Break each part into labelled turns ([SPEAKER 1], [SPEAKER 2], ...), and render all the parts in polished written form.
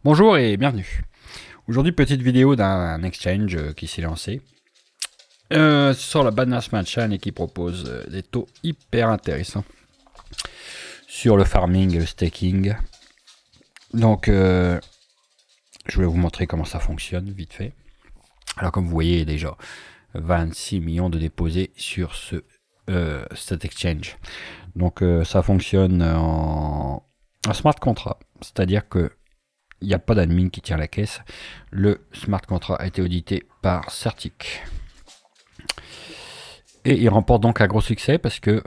[SPEAKER 1] Bonjour et bienvenue. Aujourd'hui, petite vidéo d'un exchange qui s'est lancé sur la Binance Smart Chain et qui propose des taux hyper intéressants sur le farming et le staking. Donc, je voulais vous montrer comment ça fonctionne vite fait. Alors, comme vous voyez, il y a déjà 26 millions de déposés sur cet exchange. Donc, ça fonctionne en smart contract, c'est-à-dire que il n'y a pas d'admin qui tient la caisse. Le smart contract a été audité par Certic. Et il remporte donc un gros succès parce que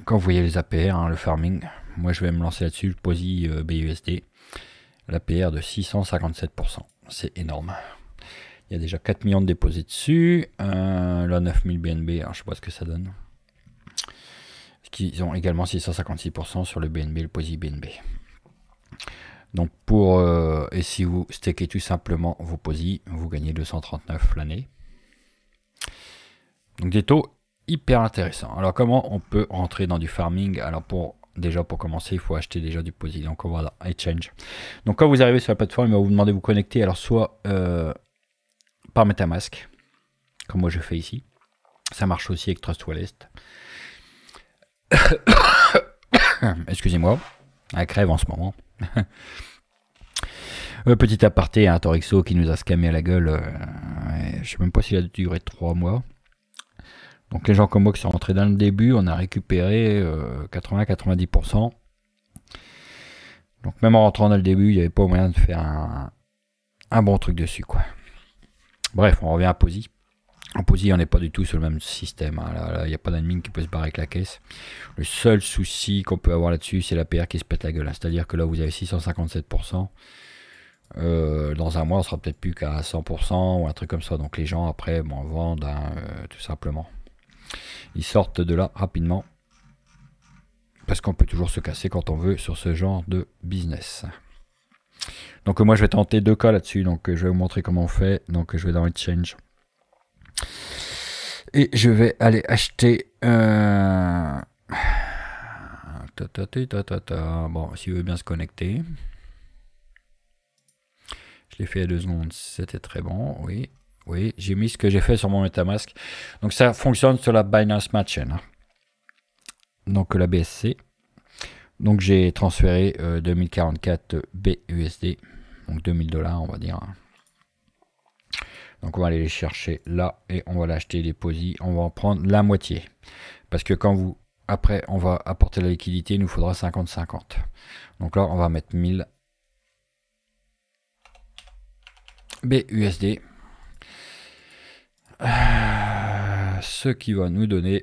[SPEAKER 1] quand vous voyez les APR, hein, le farming, moi je vais me lancer là-dessus, le POSI BUSD, l'APR de 657%. C'est énorme. Il y a déjà 4 millions de déposés dessus. Là 9000 BNB, alors je sais pas ce que ça donne. Ils ont également 656% sur le BNB, le POSI BNB. Donc et si vous stakez tout simplement vos POSI, vous gagnez 239 l'année. Donc des taux hyper intéressants. Alors comment on peut rentrer dans du farming? Alors déjà pour commencer, il faut acheter déjà du POSI. Donc on va dans Exchange. Donc quand vous arrivez sur la plateforme, il va vous demander de vous connecter. Alors soit par MetaMask, comme moi je fais ici. Ça marche aussi avec Trust Wallet. Excusez-moi, la crève en ce moment. Petit aparté, un Torixo qui nous a scammé à la gueule. Je sais même pas s'il a duré 3 mois. Donc les gens comme moi qui sont rentrés dans le début, on a récupéré 80-90%. Donc même en rentrant dans le début, il n'y avait pas moyen de faire un bon truc dessus, quoi. Bref, on revient à POSI. En POSI, on n'est pas du tout sur le même système. Hein. Là, il n'y a pas d'admin qui peut se barrer avec la caisse. Le seul souci qu'on peut avoir là-dessus, c'est la PR qui se pète la gueule. Hein. C'est-à-dire que là, vous avez 657%. Dans un mois, on sera peut-être plus qu'à 100% ou un truc comme ça. Donc les gens, après, vendent tout simplement. Ils sortent de là rapidement. Parce qu'on peut toujours se casser quand on veut sur ce genre de business. Donc moi, je vais tenter 2 cas là-dessus. Donc je vais vous montrer comment on fait. Donc je vais dans Exchange. Et je vais aller acheter... Bon, s'il veut bien se connecter. Je l'ai fait à 2 secondes, c'était très bon, oui. Oui, j'ai mis ce que j'ai fait sur mon MetaMask. Donc ça fonctionne sur la Binance Smart Chain. Hein. Donc la BSC. Donc j'ai transféré 2044 BUSD. Donc 2000 $, on va dire. Donc on va aller les chercher là et on va l'acheter les POSI. On va en prendre la moitié. Parce que quand vous... Après, on va apporter la liquidité, il nous faudra 50-50. Donc là, on va mettre 1000 BUSD. Ce qui va nous donner...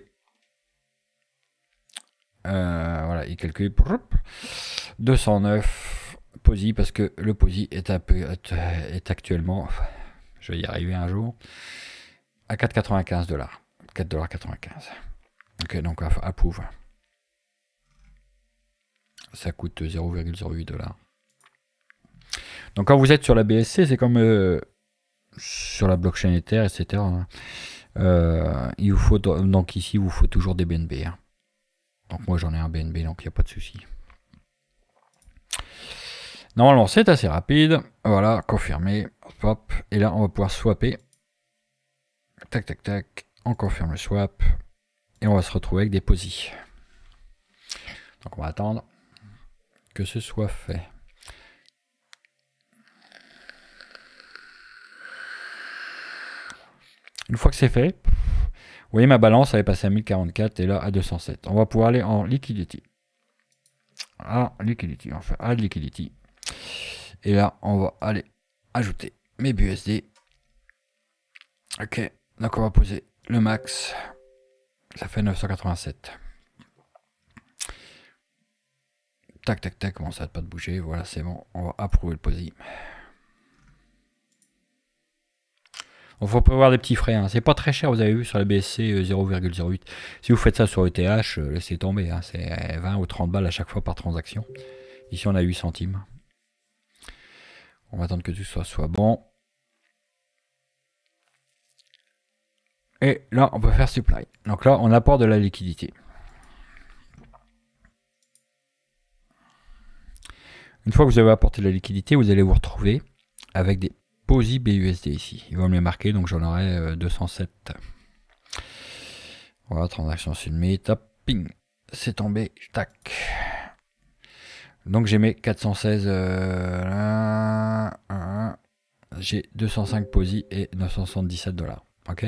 [SPEAKER 1] voilà, il calcule 209 POSI parce que le POSI est actuellement... Je vais y arriver un jour. À 4,95 $. 4,95 $. Ok, donc approuve. Ça coûte 0,08 $. Donc quand vous êtes sur la BSC, c'est comme sur la blockchain Ether, etc. Il vous faut donc ici, il vous faut toujours des BNB. Hein. Donc moi j'en ai un BNB, donc il n'y a pas de souci. Normalement c'est assez rapide. Voilà, confirmé. Hop. Et là on va pouvoir swapper. Tac tac tac. On confirme le swap. Et on va se retrouver avec des POSI. Donc on va attendre que ce soit fait. Une fois que c'est fait, vous voyez ma balance, elle est passée à 1044 et là à 207. On va pouvoir aller en liquidity. Enfin add liquidity. Et là, on va aller ajouter mes BUSD. Ok, donc on va poser le max. Ça fait 987. Tac, tac, tac, comment ça n'arrête pas de bouger. Voilà, c'est bon. On va approuver le POSI. Il faut prévoir des petits frais. Hein. C'est pas très cher, vous avez vu sur la BSC 0,08. Si vous faites ça sur ETH, laissez tomber. Hein. C'est 20 ou 30 balles à chaque fois par transaction. Ici, on a 8 centimes. On va attendre que tout soit bon. Et là, on peut faire supply. Donc là, on apporte de la liquidité. Une fois que vous avez apporté de la liquidité, vous allez vous retrouver avec des POSI BUSD ici. Ils vont me les marquer, donc j'en aurai 207. Voilà, transaction submit, hop, ping, c'est tombé, tac. Donc j'ai mes 416, j'ai 205 POSI et 977 $. Ok.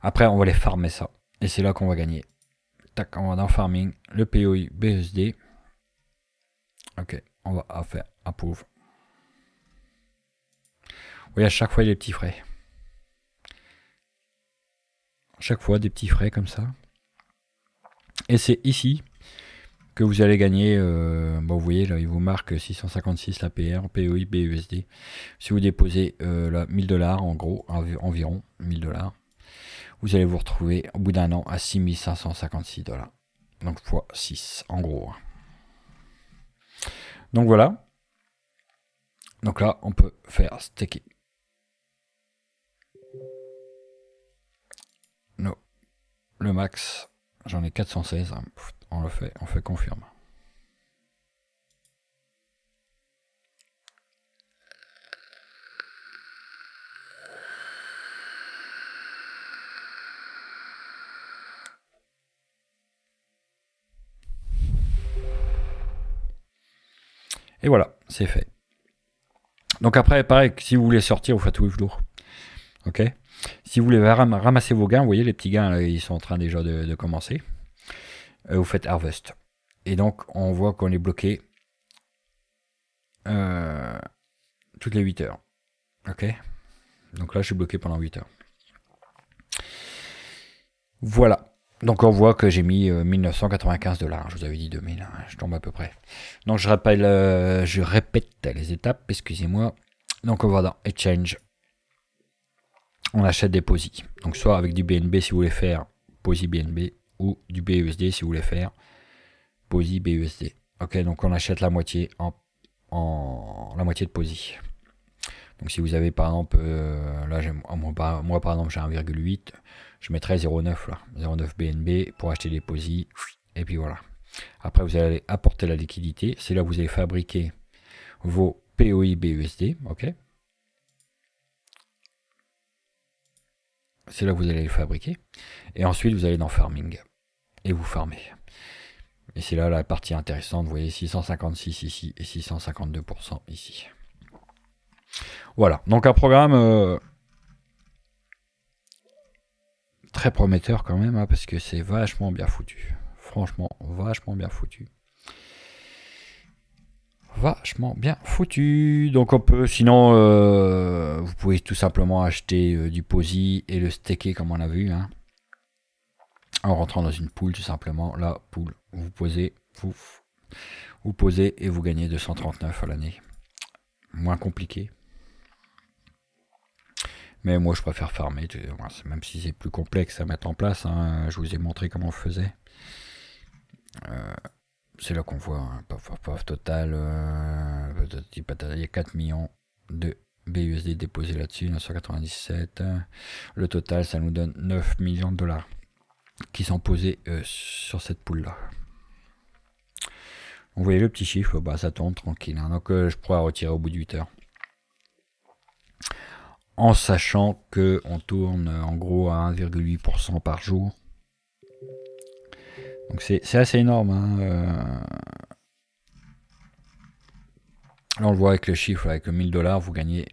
[SPEAKER 1] Après, on va les farmer ça. Et c'est là qu'on va gagner. Tac, on va dans farming, le POI BUSD. Ok, on va faire approve. Vous voyez, à chaque fois, il y a des petits frais. Chaque fois, des petits frais comme ça. Et c'est ici que vous allez gagner. Bon, vous voyez, là, il vous marque 656 l'APR, POI, BUSD. Si vous déposez là, 1000 $, en gros, environ 1000 $, vous allez vous retrouver au bout d'un an à 6556 $. Donc, fois 6, en gros. Donc, voilà. Donc là, on peut faire stacker. No. Le max, j'en ai 416. On fait confirme. Et voilà, c'est fait. Donc après, pareil, si vous voulez sortir, vous faites withdraw. Ok. Si vous voulez ramasser vos gains, vous voyez les petits gains, là, ils sont en train déjà de commencer. Vous faites harvest. Et donc, on voit qu'on est bloqué toutes les 8 heures. Ok. Donc là, je suis bloqué pendant 8 heures. Voilà. Donc on voit que j'ai mis 1995 $. Je vous avais dit 2000, hein, je tombe à peu près. Donc je répète les étapes, excusez-moi. Donc on va dans Exchange. On achète des POSI. Donc soit avec du BNB si vous voulez faire POSI BNB, ou du BUSD si vous voulez faire POSI BUSD. Ok, donc on achète la moitié la moitié de POSI. Donc si vous avez par exemple, là moi par exemple j'ai 1,8, je mettrai 0,9 là, 0,9 BNB pour acheter des POSI, et puis voilà. Après vous allez apporter la liquidité, c'est là que vous allez fabriquer vos POI BUSD, ok. C'est là que vous allez les fabriquer, et ensuite vous allez dans farming, et vous farmez. Et c'est là la partie intéressante, vous voyez 656 ici, et 652% ici. Voilà, donc un programme très prometteur quand même, hein, parce que c'est vachement bien foutu. Franchement, vachement bien foutu. Vachement bien foutu. Donc on peut, sinon, vous pouvez tout simplement acheter du POSI et le staker comme on a vu. Hein, en rentrant dans une pool tout simplement. La pool, vous posez, vous posez et vous gagnez 239 à l'année. Moins compliqué. Mais moi je préfère farmer, même si c'est plus complexe à mettre en place, hein, je vous ai montré comment on faisait. C'est là qu'on voit, hein, paf, total, il y a 4 millions de BUSD déposés là-dessus, 997. Le total ça nous donne 9 millions de $ qui sont posés sur cette pool là. Vous voyez le petit chiffre, bah, ça tourne tranquille, hein, donc je pourrais retirer au bout de 8 heures. En sachant que on tourne en gros à 1,8% par jour. Donc c'est assez énorme. Hein. Là on le voit avec le chiffre, avec 1000 $, vous gagnez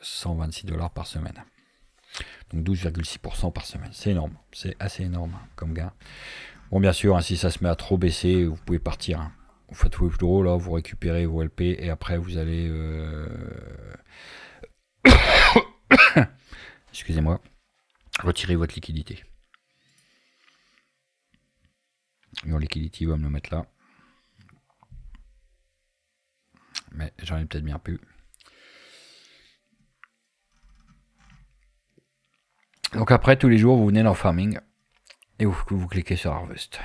[SPEAKER 1] 126 $ par semaine. Donc 12,6% par semaine. C'est énorme. C'est assez énorme comme gain. Bon bien sûr, hein, si ça se met à trop baisser, vous pouvez partir. Hein. Vous faites withdraw, là vous récupérez vos LP et après vous allez... excusez-moi, retirez votre liquidité. Your liquidity va me le mettre là. Mais j'en ai peut-être bien plus. Donc après, tous les jours, vous venez dans Farming et vous cliquez sur Harvest.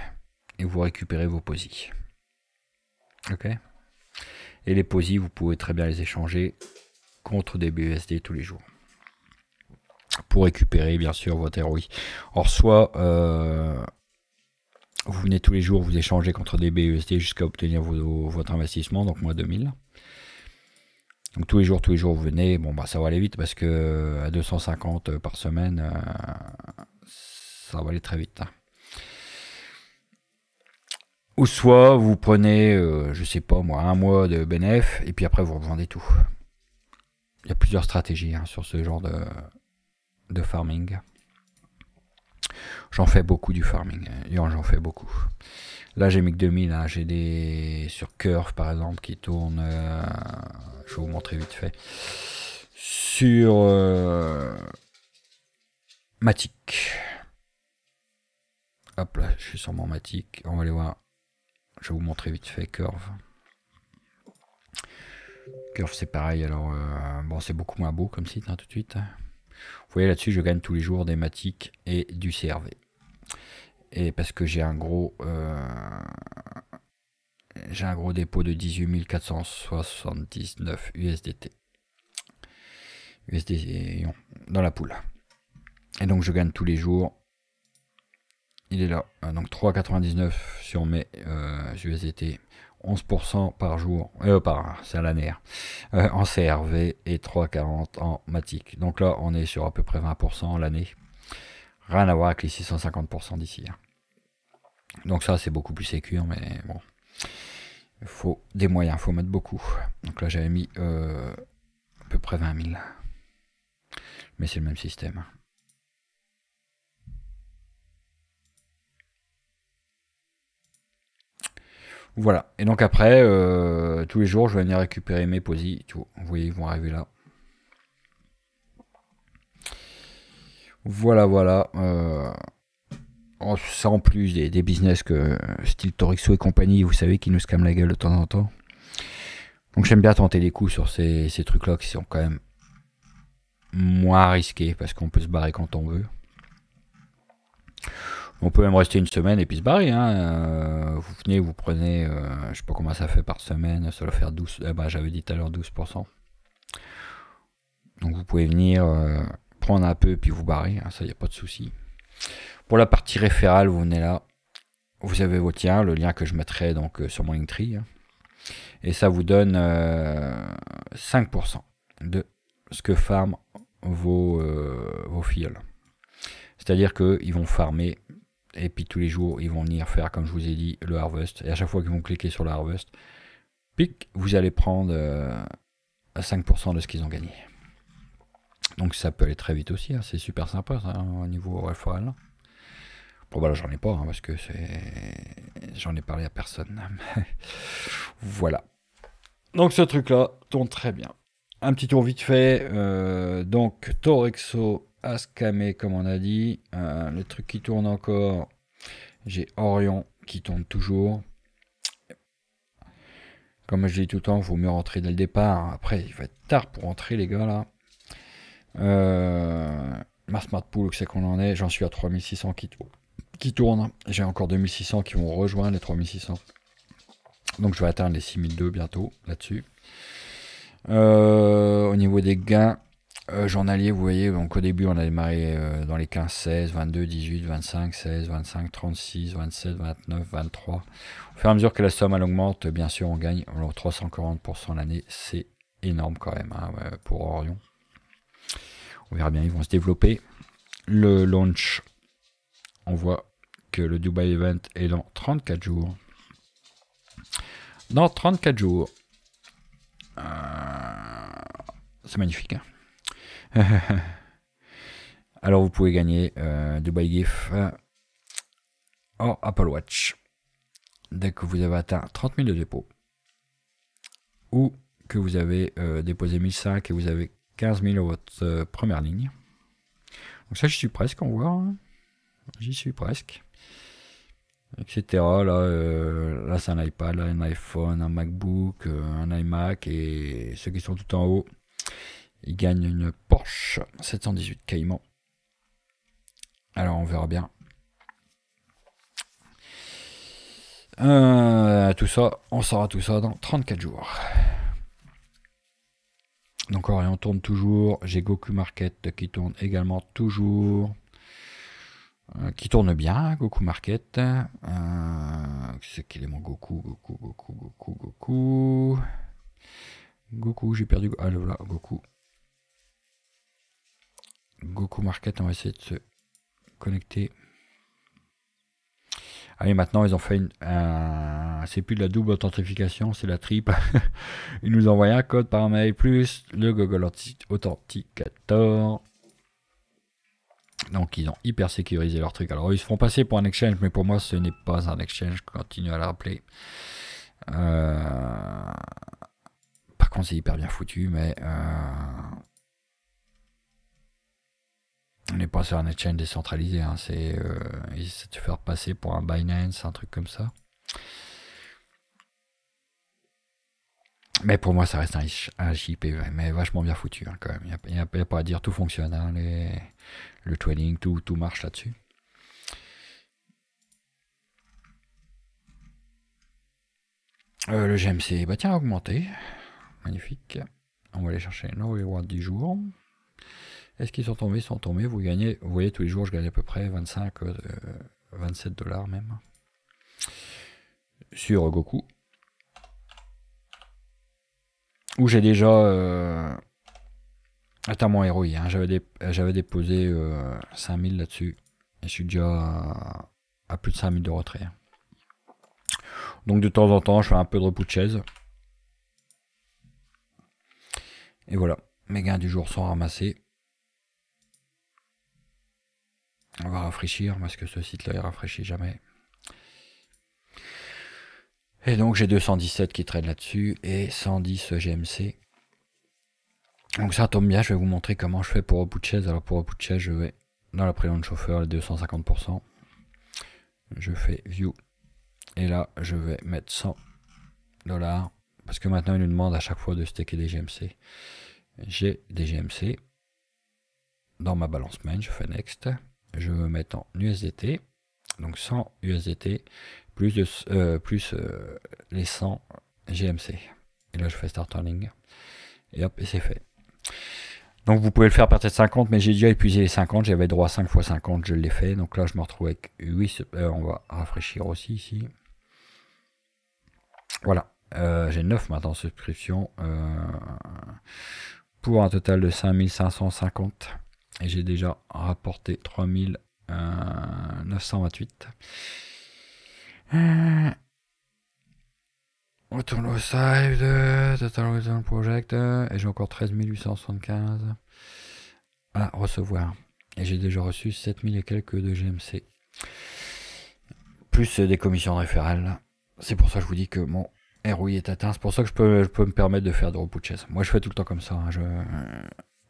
[SPEAKER 1] Et vous récupérez vos POSI. Ok. Et les POSI, vous pouvez très bien les échanger contre des BUSD tous les jours. Pour récupérer, bien sûr, votre ROI. Or, soit Vous venez tous les jours, vous échangez contre des BUSD jusqu'à obtenir votre investissement, donc moi 2000. Donc tous les jours, vous venez. Bon, bah ça va aller vite parce que à 250 par semaine, ça va aller très vite. Hein. Ou soit vous prenez, je sais pas moi, un mois de bénéf et puis après vous revendez tout. Il y a plusieurs stratégies hein, sur ce genre de farming. J'en fais beaucoup du farming. J'en fais beaucoup. Là j'ai mis que 2000. Hein. J'ai des sur Curve par exemple qui tournent. Je vais vous montrer vite fait. Sur Matic. Hop là, je suis sur mon Matic. On va aller voir. Je vais vous montrer vite fait Curve. Curve c'est pareil. Alors bon c'est beaucoup moins beau comme site hein, tout de suite. Vous voyez là-dessus je gagne tous les jours des Matic et du CRV. Et parce que j'ai un gros dépôt de 18 479 USDT. USD dans la poule. Et donc je gagne tous les jours. Il est là. Donc 3,99 sur mes USDT. 11% par jour. C'est à l'année. En CRV et 3,40 en Matic. Donc là on est sur à peu près 20% l'année. Rien à voir avec les 650% d'ici. Hein. Donc ça c'est beaucoup plus sécure, mais bon. Il faut des moyens, il faut mettre beaucoup. Donc là j'avais mis à peu près 20 000. Mais c'est le même système. Voilà. Et donc après, tous les jours je vais venir récupérer mes posis. Tout. Vous voyez, ils vont arriver là. Voilà, voilà. Ça en plus des business que style Torixo et compagnie, vous savez, qui nous scamment la gueule de temps en temps. Donc j'aime bien tenter des coups sur ces trucs-là qui sont quand même moins risqués parce qu'on peut se barrer quand on veut. On peut même rester une semaine et puis se barrer. Hein. Vous venez, vous prenez, je sais pas comment ça fait par semaine, ça doit faire 12, j'avais dit tout à l'heure 12%. Donc vous pouvez venir prendre un peu puis vous barrer, hein, ça y a pas de souci. Pour la partie référale, vous venez là, vous avez votre lien, le lien que je mettrai donc sur mon Linktree. Hein. Et ça vous donne 5% de ce que farment vos filles. C'est-à-dire qu'ils vont farmer et puis tous les jours ils vont venir faire, comme je vous ai dit, le harvest. Et à chaque fois qu'ils vont cliquer sur le harvest, pic, vous allez prendre 5% de ce qu'ils ont gagné. Donc ça peut aller très vite aussi, hein. C'est super sympa ça, hein, au niveau référel. Bon bah là j'en ai pas, hein, parce que j'en ai parlé à personne. Voilà. Donc ce truc là tourne très bien. Un petit tour vite fait. Donc Torexo a scamé comme on a dit. Le truc qui tourne encore. J'ai Orion qui tourne toujours. Comme je dis tout le temps, il vaut mieux rentrer dès le départ. Après il va être tard pour rentrer les gars là. Ma smart pool, c'est qu'on en est. J'en suis à 3600 qui tournent. J'ai encore 2600 qui vont rejoindre les 3600. Donc je vais atteindre les 6002 bientôt là-dessus. Au niveau des gains journaliers, vous voyez, donc au début on a démarré dans les 15, 16, 22, 18, 25, 16, 25, 36, 27, 29, 23. Au fur et à mesure que la somme elle augmente, bien sûr on gagne 340% l'année. C'est énorme quand même hein, pour Orion. On verra bien, ils vont se développer. Le launch, on voit que le Dubai Event est dans 34 jours. Dans 34 jours. C'est magnifique. Hein. Alors vous pouvez gagner Dubai GIF hors Apple Watch. Dès que vous avez atteint 30 000 de dépôt. Ou que vous avez déposé 1005 et vous avez 15 000 à votre première ligne. Donc ça, j'y suis presque, on voit. Hein. J'y suis presque. Etc. Là c'est un iPad, là, un iPhone, un MacBook, un iMac. Et ceux qui sont tout en haut, ils gagnent une Porsche 718 Cayman. Alors, on verra bien. Tout ça, on saura tout ça dans 34 jours. Donc Orion tourne toujours, j'ai Goku Market qui tourne également toujours. qui tourne bien, Goku Market. C'est qu'il est mon Goku, Goku, j'ai perdu. Ah là, Goku. Goku Market, on va essayer de se connecter. Ah oui, maintenant ils ont fait c'est plus de la double authentification, c'est la triple. Ils nous envoient un code par mail plus le Google Authenticator. Donc ils ont hyper sécurisé leur truc. Alors ils se font passer pour un exchange, mais pour moi ce n'est pas un exchange, je continue à le rappeler. Par contre c'est hyper bien foutu, mais on n'est pas sur un exchange décentralisé, hein. C'est de se faire passer pour un Binance, un truc comme ça. Mais pour moi, ça reste un JPEG, mais vachement bien foutu, hein, quand même. Il n'y a pas à dire, tout fonctionne. Hein, le trading, tout marche là-dessus. Le GMC, bah tiens, a augmenté. Magnifique. On va aller chercher nos rewards du jour. Est-ce qu'ils sont tombés? Ils sont tombés. Vous gagnez, vous voyez, tous les jours, je gagne à peu près 25, 27 dollars même. Sur Goku. Où j'ai déjà... Attends, mon héros, hein, j'avais déposé 5000 là-dessus. Et je suis déjà à plus de 5000 de retrait. Donc de temps en temps, je fais un peu de repos de chaise. Et voilà, mes gains du jour sont ramassés. On va rafraîchir parce que ce site-là, il rafraîchit jamais. Et donc j'ai 217 qui traînent là-dessus et 110 GMC. Donc ça tombe bien, je vais vous montrer comment je fais pour repos de chaise. Alors pour repos de chaise, je vais dans la prénom de chauffeur, les 250%. Je fais View. Et là, je vais mettre 100 dollars. Parce que maintenant, il nous demande à chaque fois de staker des GMC. J'ai des GMC. Dans ma balance main, je fais Next. Je veux mettre en USDT. Donc 100 USDT plus les 100 GMC. Et là, je fais Start Earning. Et hop, et c'est fait. Donc vous pouvez le faire à partir de 50, mais j'ai déjà épuisé les 50. J'avais droit à 5 x 50, je l'ai fait. Donc là, je me retrouve avec 8. On va rafraîchir aussi ici. Voilà. J'ai 9 maintenant subscriptions. Pour un total de 5550. Et j'ai déjà rapporté 3928. Retourne au save de Total Return Project. Et j'ai encore 13 875 à recevoir. Et j'ai déjà reçu 7000 et quelques de GMC. Plus des commissions référales. C'est pour ça que je vous dis que mon ROI est atteint. C'est pour ça que je peux me permettre de faire de repos de chaise. Moi je fais tout le temps comme ça. Hein.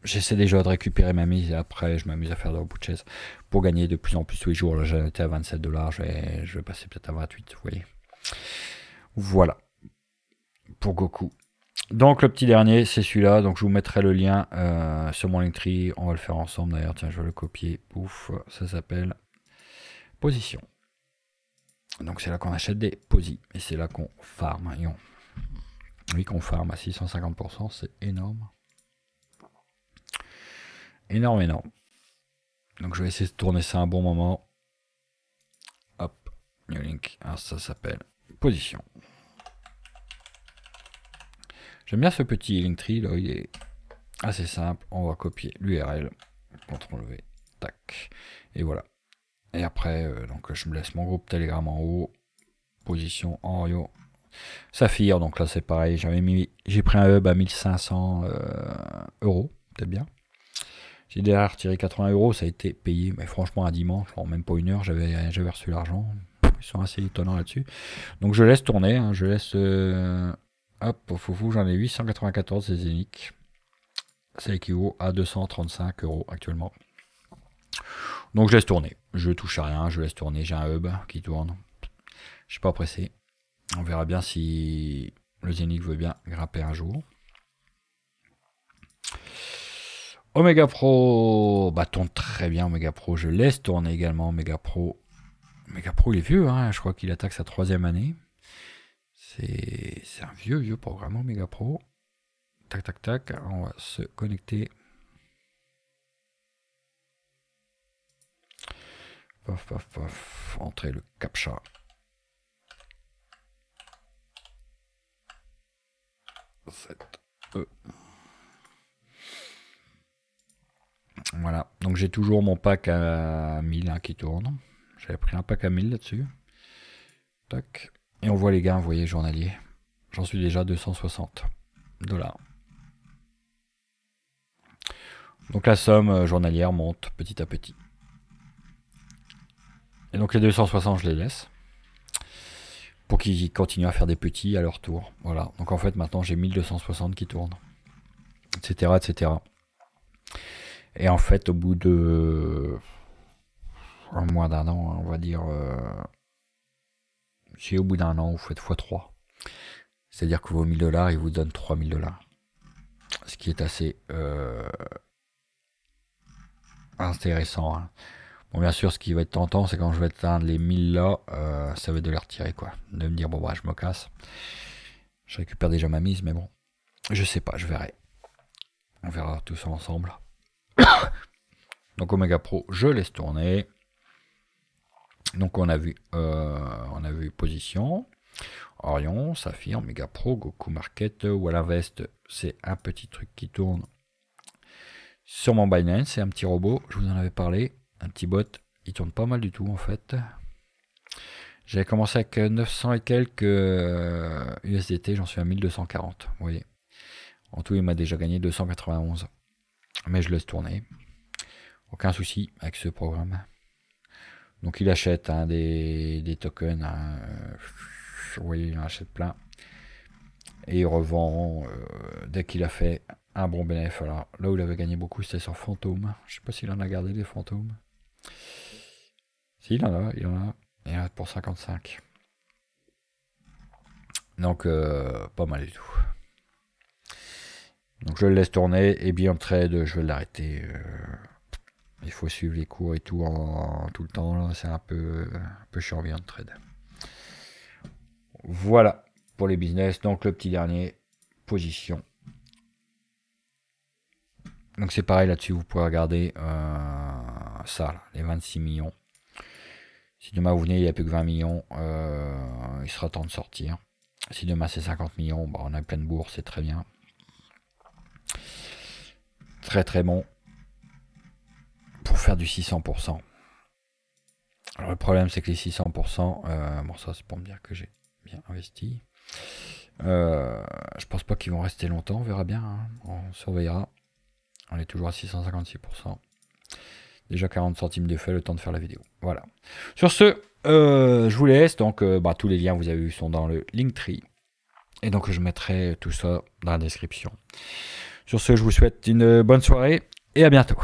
[SPEAKER 1] J'essaie déjà de récupérer ma mise et après je m'amuse à faire de repos de chaise pour gagner de plus en plus tous les jours. Là j'étais à 27 dollars, je vais passer peut-être à 28, vous voyez. Voilà pour Goku. Donc le petit dernier c'est celui-là, donc je vous mettrai le lien sur mon Linktree, on va le faire ensemble d'ailleurs, tiens je vais le copier, pouf, ça s'appelle Position. Donc c'est là qu'on achète des posis et c'est là qu'on farm. Oui, qu'on farm à 650%, c'est énorme. Énorme. Donc je vais essayer de tourner ça un bon moment. Hop, new link. Alors ça s'appelle Position. J'aime bien ce petit Linktree là, il est assez simple. On va copier l'URL, CTRL V, tac, et voilà. Et après, donc je me laisse mon groupe Telegram en haut, Position en haut. Saphir, donc là c'est pareil, j'ai pris un hub à 1500 euros, peut-être bien. J'ai déjà retiré 80 euros, ça a été payé, mais franchement un dimanche, en même pas une heure, j'avais reçu l'argent. Ils sont assez étonnants là-dessus. Donc je laisse tourner, hein, je laisse... hop, au foufou, j'en ai 894, c'est zénique. Ça équivaut à 235 euros actuellement. Donc je laisse tourner, je touche à rien, je laisse tourner, j'ai un hub qui tourne. Je suis pas pressé. On verra bien si le Zénith veut bien grimper un jour. Omega Pro, bah tourne très bien Omega Pro, je laisse tourner également Omega Pro. Omega Pro il est vieux, hein, je crois qu'il attaque sa 3e année. C'est un vieux programme Omega Pro. Tac tac tac, on va se connecter. Paf, paf, paf. Entrer le captcha. Voilà, donc j'ai toujours mon pack à 1000 hein, qui tourne. J'avais pris un pack à 1000 là-dessus. Tac. Et on voit les gains, vous voyez, journalier. J'en suis déjà 260 $. Donc la somme journalière monte petit à petit. Et donc les 260, je les laisse. Pour qu'ils continuent à faire des petits à leur tour. Voilà, donc en fait maintenant j'ai 1260 qui tournent. Etc. etc. Et en fait au bout de moins d'un an, hein, on va dire... si au bout d'un an vous faites x3. C'est-à-dire que vos 1000 $, ils vous donnent 3000 $. Ce qui est assez intéressant. Hein. Bon, bien sûr, ce qui va être tentant, c'est quand je vais atteindre les 1000 là, ça va être de les retirer, quoi. De me dire, bon, bah, je me casse. Je récupère déjà ma mise, mais bon. Je sais pas, je verrai. On verra tout ça ensemble. Donc, Omega Pro, je laisse tourner. Donc, on a vu position. Orion, Saphir, Omega Pro, Goku Market, Wallavest, c'est un petit truc qui tourne sur mon Binance, c'est un petit robot, je vous en avais parlé, un petit bot, il tourne pas mal du tout en fait. J'avais commencé avec 900 et quelques USDT, j'en suis à 1240, vous voyez. En tout, il m'a déjà gagné 291, mais je laisse tourner, aucun souci avec ce programme. Donc il achète hein, des tokens, hein, vous voyez, il en achète plein. Et il revend dès qu'il a fait un bon bénéfice. Alors là où il avait gagné beaucoup, c'était sur Fantôme. Je sais pas s'il en a gardé des fantômes. Si, il en a. Il en a pour 55. Donc, pas mal du tout. Donc, je le laisse tourner. Et bien, trade, je vais l'arrêter. Il faut suivre les cours et tout tout le temps. C'est un peu chiant bien de trade. Voilà pour les business. Donc, le petit dernier, position. Donc, c'est pareil là-dessus. Vous pouvez regarder ça, là, les 26 millions. Si demain vous venez, il n'y a plus que 20 millions, il sera temps de sortir. Si demain c'est 50 millions, bah, on a pleine bourse, c'est très bien. Très très bon. Pour faire du 600%. Alors le problème c'est que les 600%, bon ça c'est pour me dire que j'ai bien investi. Je pense pas qu'ils vont rester longtemps, on verra bien, hein. On surveillera. On est toujours à 656%. Déjà 40 centimes de fait, le temps de faire la vidéo. Voilà. Sur ce, je vous laisse. Donc, tous les liens, vous avez vu, sont dans le Linktree. Et donc, je mettrai tout ça dans la description. Sur ce, je vous souhaite une bonne soirée et à bientôt.